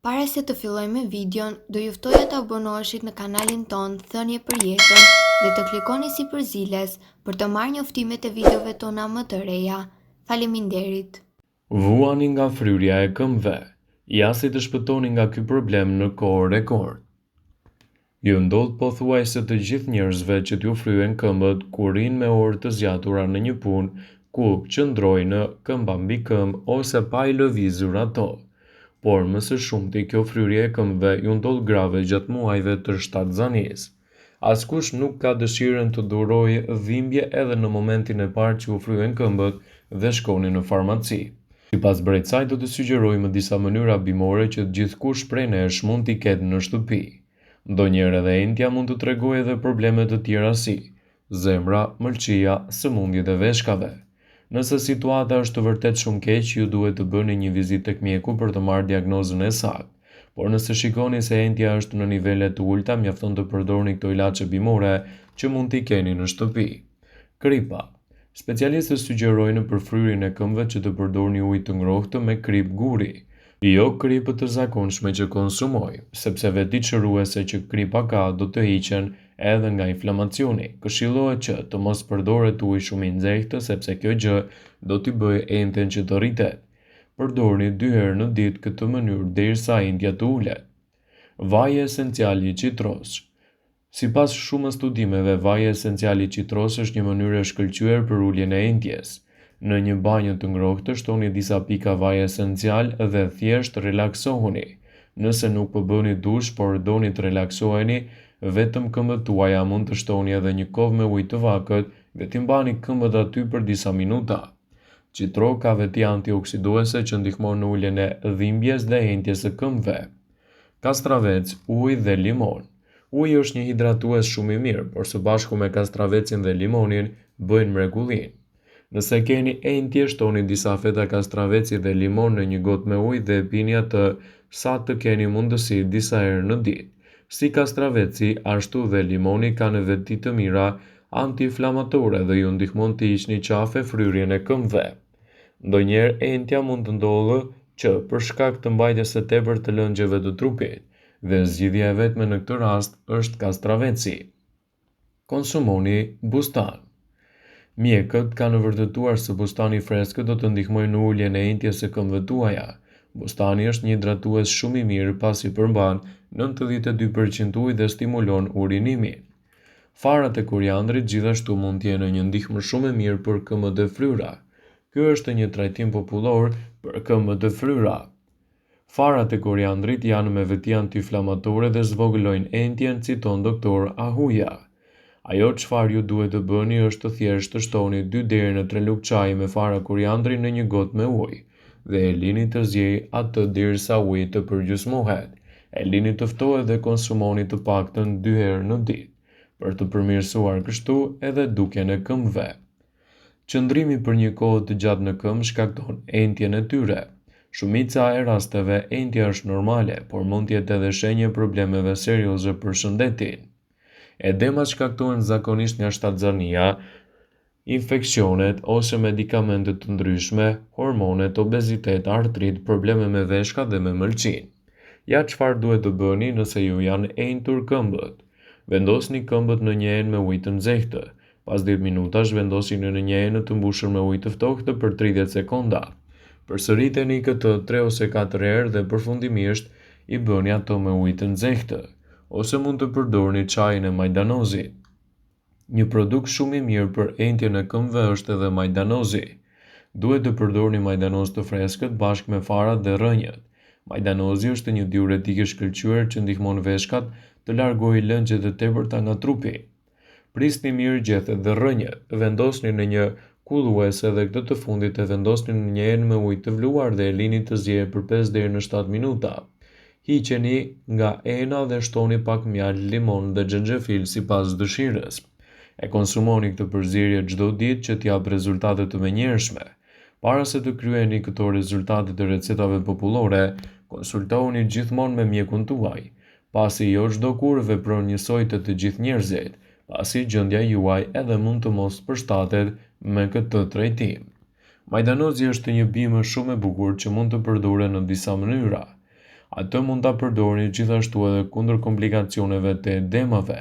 Para se të fillojmë me videon, do ju ftoja të abonoheshit në kanalin ton Thënie për Jetën dhe të klikoni si përziles për të marrë njoftimet e videove tona më të reja. Faleminderit. Vuani nga fryrja e këmbëve. Ja si të shpëtoni nga ky problem në kohë rekord. Ju ndodh pothuajse të gjithë njerëzve që t'ju fryen këmbët kur rinë me orë të zgjatura në një punë ku qëndrojnë këmba mbi këmbë ose pa i lëvizur ato. Por më së shumti kjo fryrje e këmbëve ju ndodh grave gjatë muajve të shtatzanisë. Askush nuk ka dëshirën të durojë dhimbje edhe në momentin e parë që u fryen këmbët dhe shkoni në farmaci. Sipas Brejtësaj do të sugjerojmë disa mënyra bimore që gjithkush prej nesh mund t'i ketë në shtëpi. Ndonjëherë edhe entja mund të tregojë edhe probleme të tjera si zemra, mëlçia, sëmundjet e veshkave. Nëse situata është vërtet shumë keq, ju duhet të bëni një vizitë tek mjeku për të marrë diagnozën e saktë. Por nëse shikoni se entja është në nivele të ulta, mjafton të përdorni këto ilaçe bimore që mund t'i keni në shtëpi. Kripa. Specialistët sugjerojnë për fryrjen e këmbëve që të përdorni ujë të ngrohtë me krip guri, jo kripë të zakonshme që konsumoj, sepse veti çrruese që kripa ka do të hiqen edhe nga inflamacioni. Këshillohet që të mos përdoret ujë shumë i nxehtë sepse kjo gjë do t'i bëjë enten që të rritet. Përdorni 2 herë në ditë këtë mënyrë derisa entja të ulet. Vaji esencial i qitros. Sipas shumë studimeve, vaji esencial i qitros është një mënyrë e shkëlqyer për uljen e entjes. Në një banjë të ngrohtë shtoni disa pika vaj esencial dhe thjesht relaksohuni. Nëse nuk po bëni dush, por doni të relaksoheni, vetëm këmbët tuaja mund të shtoni edhe një kovë me ujë të vakët dhe t'i mbani këmbët aty për disa minuta. Qitro ka veti antioksiduese që ndihmon në uljen e dhimbjes dhe entjes së këmbëve. Kastravec, ujë dhe limon. Uji është një hidratues shumë i mirë, por së bashku me kastravecin dhe limonin bëjnë mrekullinë. Nëse keni entje, shtoni disa feta kastraveci dhe limon në një gotë me ujë dhe pini atë sa të keni mundësi disa herë në ditë. Si kastraveci, ashtu dhe limoni kanë veti të mira antiinflamatore dhe ju ndihmon të hiqni qafe fryrjen e këmbëve. Ndonjëherë entja mund të ndodhë që për shkak të mbajtjes së tepërt të lëngjeve të trupit, dhe zgjidhja e vetme në këtë rast është kastraveci. Konsumoni bustan. Mjekët kanë vërtetuar se bustani i freskët do të ndihmojë në uljen e entjes së këmbëve tuaja. Bustani është një hidratues shumë i mirë pasi përmban 92% ujë dhe stimulon urinimin. Farat e koriandrit gjithashtu mund të jenë një ndihmë shumë e mirë për këmbët e fryra. Ky është një trajtim popullor për këmbët e fryra. Farat e koriandrit janë me veti antiinflamatore dhe zvogëlojnë entjen, citon doktor Ahuja. Ajo çfarë ju duhet të bëni është të thjesht të shtoni 2 deri në 3 lugë çaji me fara koriandri në një gotë me ujë dhe e lini të zjejë atë derisa uji të përgjysmohet. E lini të ftohet dhe konsumoni të paktën 2 herë në ditë, për të përmirësuar kështu edhe dukjen e këmbëve. Qëndrimi për një kohë të gjatë në këmbë shkakton entjen e tyre. Shumica e rasteve entja është normale, por mund të jetë edhe shenjë problemeve serioze për shëndetin. Edemat shkaktohen zakonisht nga shtatzania, infeksionet ose medikamente të ndryshme, hormonet, obezitet, artrit, probleme me veshkat dhe me mëlçinë. Ja çfarë duhet të bëni nëse ju janë enjtur këmbët. Vendosni këmbët në një enë me ujë të nxehtë. Pas 10 minutash vendosini në një enë të mbushur me ujë të ftohtë për 30 sekonda. Përsëriteni këtë 3 ose 4 herë dhe përfundimisht i bëni ato me ujë të nxehtë, ose mund të përdorni çajin e majdanozit. Një produkt shumë i mirë për entjen e këmbëve është edhe majdanozi. Duhet të përdorni majdanoz të freskët bashkë me farat dhe rrënjët. Majdanozi është një diuretik i shkëlqyer që ndihmon veshkat të largojë lëngjet e tepërta nga trupi. Prisni mirë gjethet dhe rrënjët. Vendosni në një kulluese dhe këtë të fundit e vendosni në një enë me ujë të vluar dhe e lini të zjehë për 5 deri në 7 minuta. Hiqeni nga ena dhe shtoni pak mjaltë, limon dhe xhenxhefil sipas dëshirës. E konsumoni këtë përzierje çdo ditë që t'jap rezultate të menjëhershme. Para se të kryeni këto rezultate të recetave popullore, konsultohuni gjithmonë me mjekun tuaj, pasi jo çdo kur vepron njësoj te të gjithë njerëzit, pasi gjendja juaj edhe mund të mos përshtatet me këtë trajtim. Majdanozi është një bimë shumë e bukur që mund të përdoren në disa mënyra. atë mund ta përdorni gjithashtu edhe kundër komplikacioneve të edemave.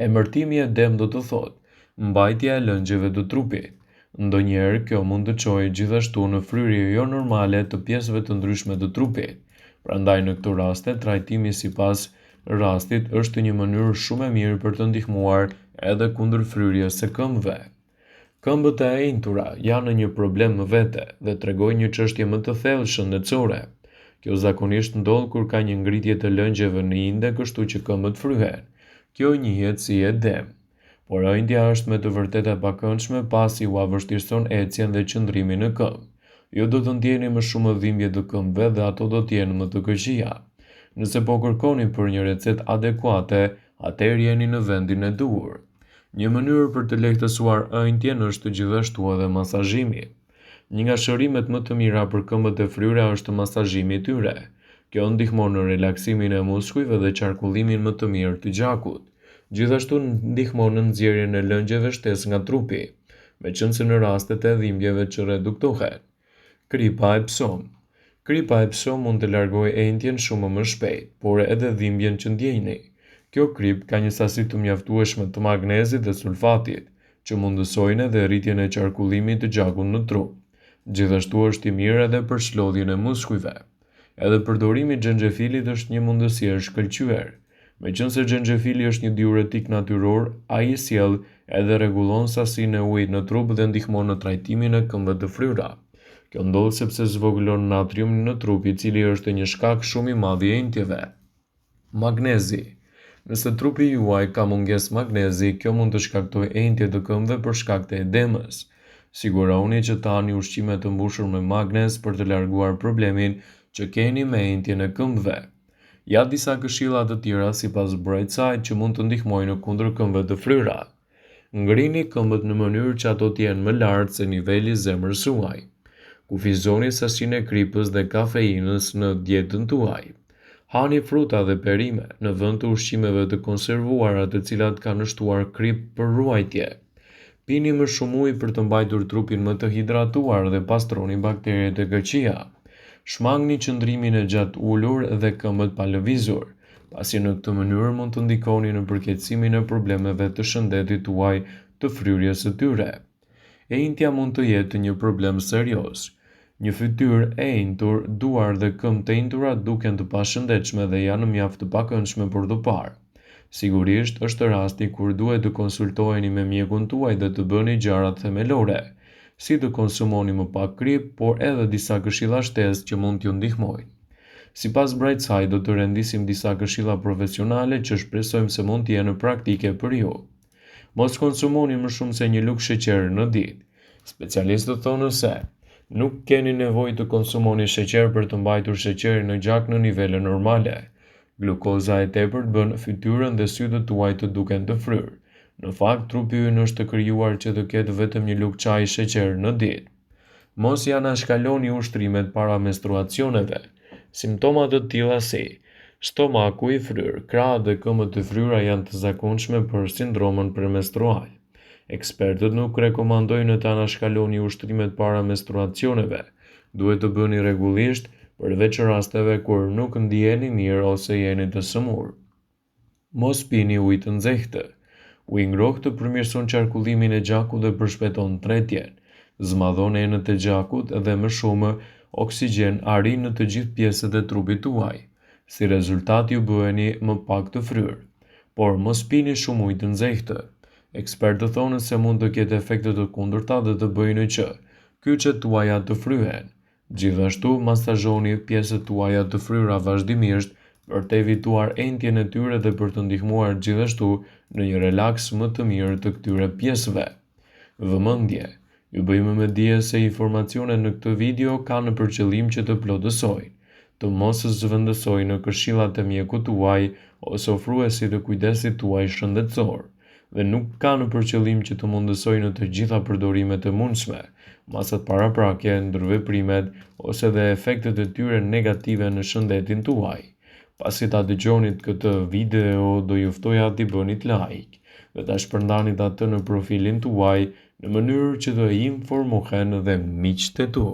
Emërtimi i edem do të thotë mbajtja e lëngjeve të trupit. Ndonjëherë kjo mund të çojë gjithashtu në fryrje jo normale të pjesëve të ndryshme të trupit. Prandaj në këto raste trajtimi sipas rastit është një mënyrë shumë e mirë për të ndihmuar edhe kundër fryrjes së këmbëve. Këmbët e enjtura janë një problem në vete dhe tregojnë një çështje më të thellë shëndetësore. Kjo zakonisht ndodh kur ka një ngritje të lëngjeve në inde, kështu që këmbët fryhen. Kjo njihet si edem. Por ëndja është me të vërtetë e pakëndshme pasi ua vështirëson ecjen dhe qëndrimin në këmbë. Ju do të ndjeni më shumë dhimbje të këmbëve dhe ato do të jenë më të këqija. Nëse po kërkoni për një recetë adekuate, atëherë jeni në vendin e duhur. Një mënyrë për të lehtësuar ëndjen është gjithashtu edhe masazhimi. Një nga shërimet më të mira për këmbët e fryra është masazhimi i tyre. Kjo ndihmon në relaksimin e muskujve dhe qarkullimin më të mirë të gjakut. Gjithashtu ndihmon në nxjerrjen e lëngjeve shtesë nga trupi, meqense në rastet e dhimbjeve që reduktohen. Kripa e psom. Kripa e psom mund të largojë entjen shumë më shpejt, por edhe dhimbjen që ndjeni. Kjo krip ka një sasi të mjaftueshme të magnezit dhe sulfatit, që mundësojnë edhe rritjen e qarkullimit të gjakut në trup. Gjithashtu është i mirë edhe për shlodhjen e muskujve. Edhe përdorimi i xhenxhefilit është një mundësi e shkëlqyer. Meqense xhenxhefili është një diuretik natyror, ai sjell edhe rregullon sasinë e ujit në trup dhe ndihmon në trajtimin e këmbëve të fryra. Kjo ndodh sepse zvogëlon natriumin në trup, i cili është një shkak shumë i madh i entjeve. Magnezi. Nëse trupi juaj ka mungesë magnezi, kjo mund të shkaktojë entje të këmbëve për shkak të edemës. Siguroni që të hani ushqime të mbushur me magnez për të larguar problemin që keni me entjen e këmbëve. Ja disa këshilla të tjera sipas Brightside që mund të ndihmojnë kundër këmbëve të fryra. Ngrini këmbët në mënyrë që ato të jenë më lart se niveli i zemrës suaj. Kufizoni sasinë e kripës dhe kafeinës në dietën tuaj. Hani fruta dhe perime në vend të ushqimeve të konservuara të cilat kanë shtuar krip për ruajtje. Pini më shumë ujë për të mbajtur trupin më të hidratuar dhe pastroni bakteriet e këqija. Shmangni qëndrimin e gjatë ulur dhe këmbët pa lëvizur, pasi në këtë mënyrë mund të ndikoni në përkeqësimin e problemeve të shëndetit tuaj të fryrjes së tyre. Entja mund të jetë një problem serioz. Një fytyrë e enjtur, duar dhe këmbë të enjtura duken të pashëndetshme dhe janë mjaft të pakëndshme për të parë. Sigurisht është rasti kur duhet të konsultoheni me mjekun tuaj dhe të bëni gjërat themelore, si të konsumoni më pak krip, por edhe disa këshilla shtesë që mund t'ju ndihmojnë. Sipas Brightside do të rendisim disa këshilla profesionale që shpresojmë se mund të jenë praktike për ju. Mos konsumoni më shumë se një lugë sheqer në ditë. Specialistët thonë se nuk keni nevojë të konsumoni sheqer për të mbajtur sheqerin në gjak në nivele normale. Glukoza e tepërt bën fytyrën dhe sytë tuaj të duken të fryrë. Në fakt, trupi ynë është krijuar që të ketë vetëm një lugë çaji sheqer në ditë. Mos ja anashkaloni ushtrimet para menstruacioneve. Simptoma të tilla si stomaku i fryrë, krahët dhe këmbët e fryra janë të zakonshme për sindromën premenstrual. Ekspertët nuk rekomandojnë të anashkaloni ushtrimet para menstruacioneve. Duhet të bëni rregullisht, përveç rasteve kur nuk ndiheni mirë ose jeni të sëmurë. Mos pini ujë të nxehtë. Uji i ngrohtë përmirëson qarkullimin e gjakut dhe përshpejton tretjen. Zmadhon enët e gjakut dhe më shumë oksigjen arin në të gjithë pjesët e trupit tuaj. Si rezultat ju bëheni më pak të fryrë. Por mos pini shumë ujë të nxehtë. Ekspertët thonë se mund të ketë efekte të kundërta dhe të bëjnë që kyçet tuaja të fryhen. Gjithashtu, masazhoni pjesët tuaja të fryra vazhdimisht për të evituar entjen e tyre dhe për të ndihmuar gjithashtu në një relaks më të mirë të këtyre pjesëve. Vëmendje. Ju bëjmë me dije se informacionet në këtë video kanë për qëllim që të plotësojnë, të mos zëvendësojnë në këshillat e mjekut tuaj ose ofruesit të kujdesit tuaj shëndetësor, dhe nuk kanë për qëllim që të mundësojnë të gjitha përdorimet e mundshme, masat paraprake, ndërveprimet ose dhe efektet e tyre negative në shëndetin tuaj. Pasi ta dëgjonit këtë video, do ju ftoja t'i bënit like dhe ta shpërndanit atë në profilin tuaj në mënyrë që të informohen dhe miqtë e tu.